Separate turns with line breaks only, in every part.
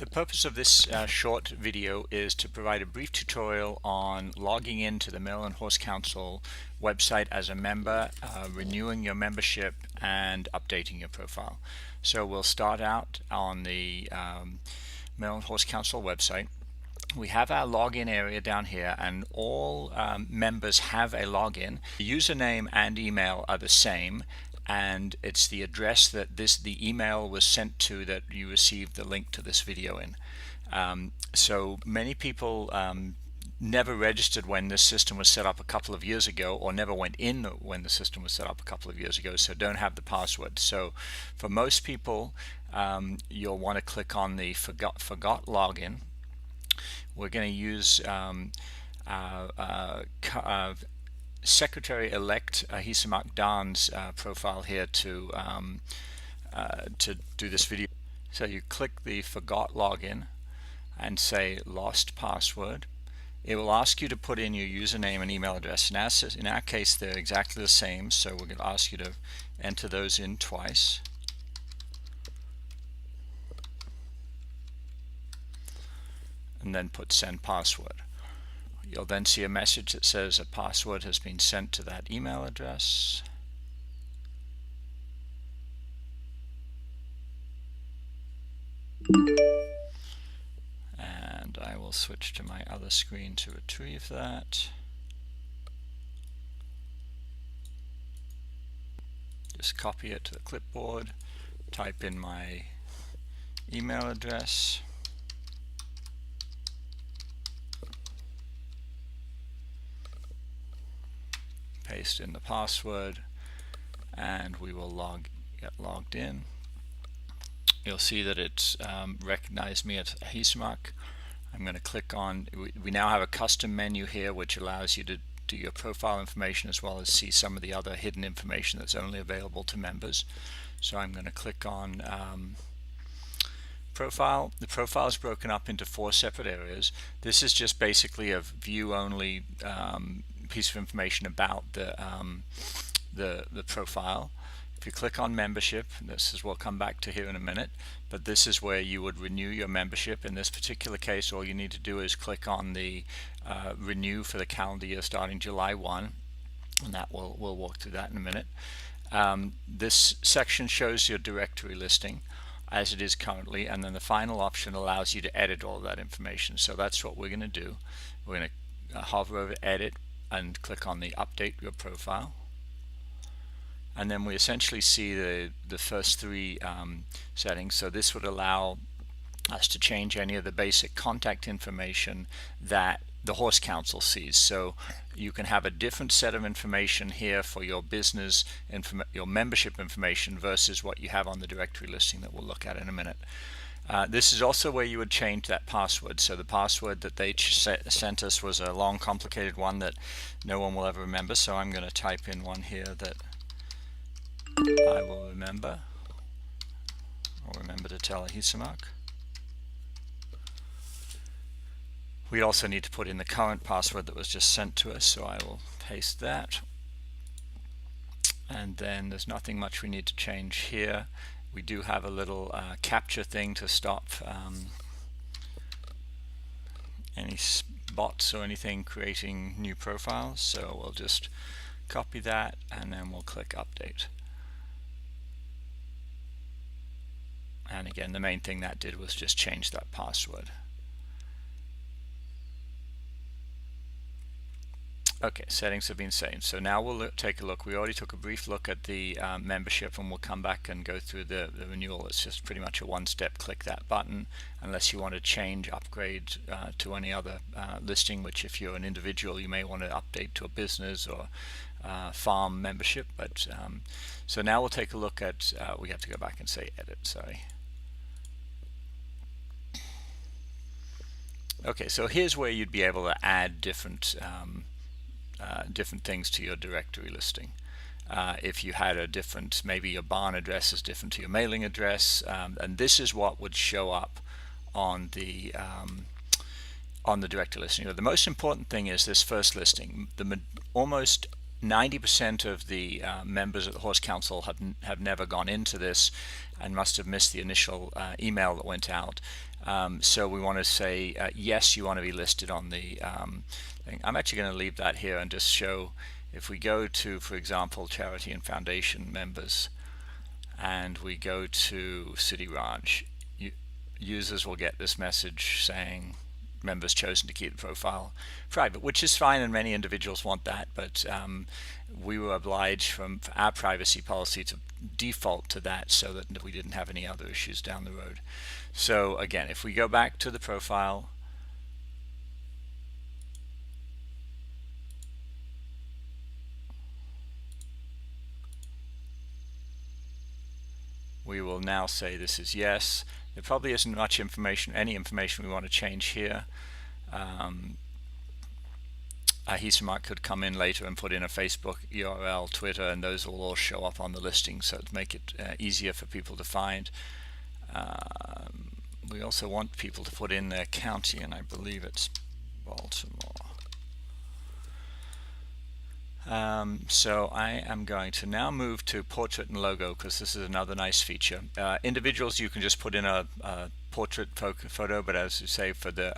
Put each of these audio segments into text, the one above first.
The purpose of this short video is to provide a brief tutorial on logging into the Mill and Horse Council website as a member, renewing your membership, and updating your profile. So we'll start out on the Mill and Horse Council website. We have our login area down here, and all members have a login. The username and email are the same, and it's the address that the email was sent to that you received the link to this video in. So many people never registered when this system was set up a couple of years ago, or never went in when the system was set up a couple of years ago, so don't have the password. So for most people, you'll want to click on the forgot login. We're going to use Secretary-elect Hisamak Dan's profile here to do this video. So you click the forgot login and say lost password. It will ask you to put in your username and email address. In our case, they're exactly the same, so we're going to ask you to enter those in twice. And then put send password. You'll then see a message that says a password has been sent to that email address. And I will switch to my other screen to retrieve that. Just copy it to the clipboard, type in my email address. Paste in the password, and we will get logged in. You'll see that it's recognized me as Hisamak. I'm going to click on, we now have a custom menu here which allows you to do your profile information as well as see some of the other hidden information that's only available to members. So I'm going to click on profile. The profile is broken up into 4 separate areas. This is just basically a view only piece of information about the profile. If you click on membership, we'll come back to here in a minute, but this is where you would renew your membership. In this particular case, all you need to do is click on the renew for the calendar year starting July 1, and that we'll walk through that in a minute. This section shows your directory listing as it is currently, and then the final option allows you to edit all that information. So that's what we're going to do. We're going to hover over edit and click on the update your profile, and then we essentially see the first 3 settings. So this would allow us to change any of the basic contact information that the Horse Council sees. So you can have a different set of information here for your business, your membership information versus what you have on the directory listing that we'll look at in a minute. This is also where you would change that password. So the password that they sent us was a long, complicated one that no one will ever remember. So I'm going to type in one here that I will remember. I'll remember to tell Hisamak. We also need to put in the current password that was just sent to us, so I will paste that. And then there's nothing much we need to change here. We do have a little capture thing to stop any bots or anything creating new profiles, so we'll just copy that and then we'll click update. And again, the main thing that did was just change that password. Okay, settings have been saved. So now we'll take a look. We already took a brief look at the membership, and we'll come back and go through the renewal. It's just pretty much a one-step click that button, unless you want to change, upgrade to any other listing, which if you're an individual, you may want to update to a business or farm membership. But so now we'll take a look at, we have to go back and say edit, sorry. Okay, so here's where you'd be able to add different things to your directory listing. If you had a different, maybe your barn address is different to your mailing address, and this is what would show up on the directory listing. The most important thing is this first listing. Almost 90% of the members of the Horse Council have never gone into this and must have missed the initial email that went out. So we want to say yes, you want to be listed on the thing. I'm actually going to leave that here and just show, if we go to, for example, charity and foundation members, and we go to City Ranch, users will get this message saying members chosen to keep the profile private, which is fine, and many individuals want that, but we were obliged from our privacy policy to default to that so that we didn't have any other issues down the road. So again, if we go back to the profile, we will now say this is yes. There probably isn't much information, any information we want to change here. Hisamak could come in later and put in a Facebook URL, Twitter, and those will all show up on the listing, so to make it easier for people to find. We also want people to put in their county, and I believe it's Baltimore. So I am going to now move to portrait and logo, because this is another nice feature. Individuals, you can just put in a portrait photo, but as you say, for the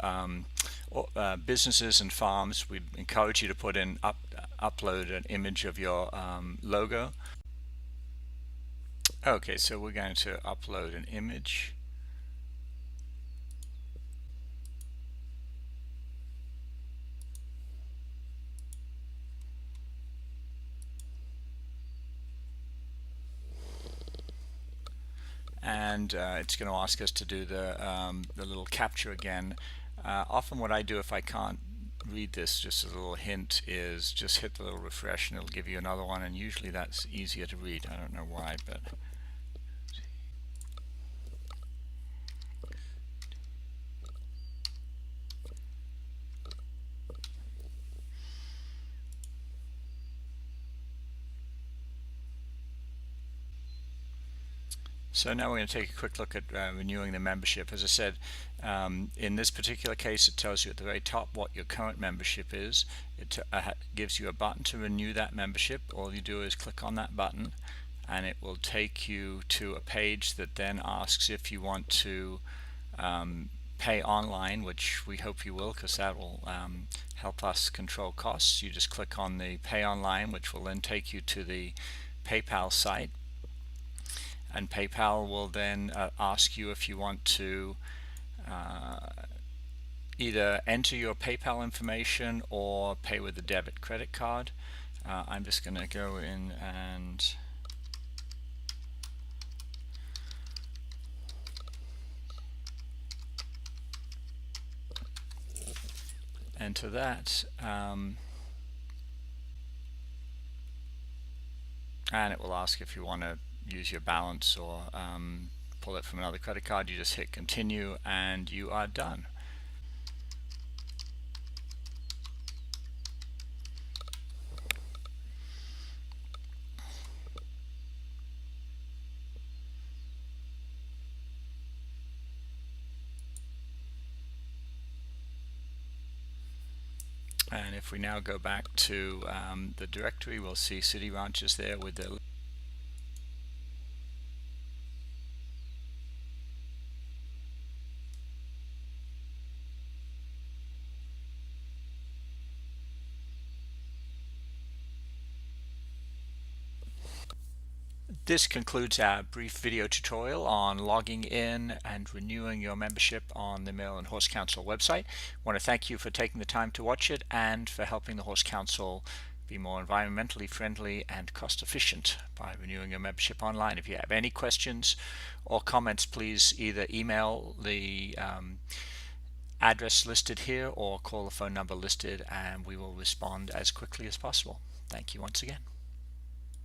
businesses and farms, we encourage you to put in upload an image of your logo. Okay, so we're going to upload an image. And it's going to ask us to do the little capture again. Often what I do if I can't read this, just as a little hint, is just hit the little refresh and it'll give you another one, and usually that's easier to read. I don't know why, but so now we're going to take a quick look at renewing the membership. As I said, in this particular case, it tells you at the very top what your current membership is. It gives you a button to renew that membership. All you do is click on that button, and it will take you to a page that then asks if you want to pay online, which we hope you will, because that will help us control costs. You just click on the pay online, which will then take you to the PayPal site. And PayPal will then ask you if you want to either enter your PayPal information or pay with a debit credit card. I'm just going to go in and enter that. And it will ask if you want to use your balance or pull it from another credit card. You just hit continue and you are done. And if we now go back to the directory, we'll see City Ranches there with the This concludes our brief video tutorial on logging in and renewing your membership on the Maryland Horse Council website. I want to thank you for taking the time to watch it and for helping the Horse Council be more environmentally friendly and cost efficient by renewing your membership online. If you have any questions or comments, please either email the address listed here or call the phone number listed, and we will respond as quickly as possible. Thank you once again.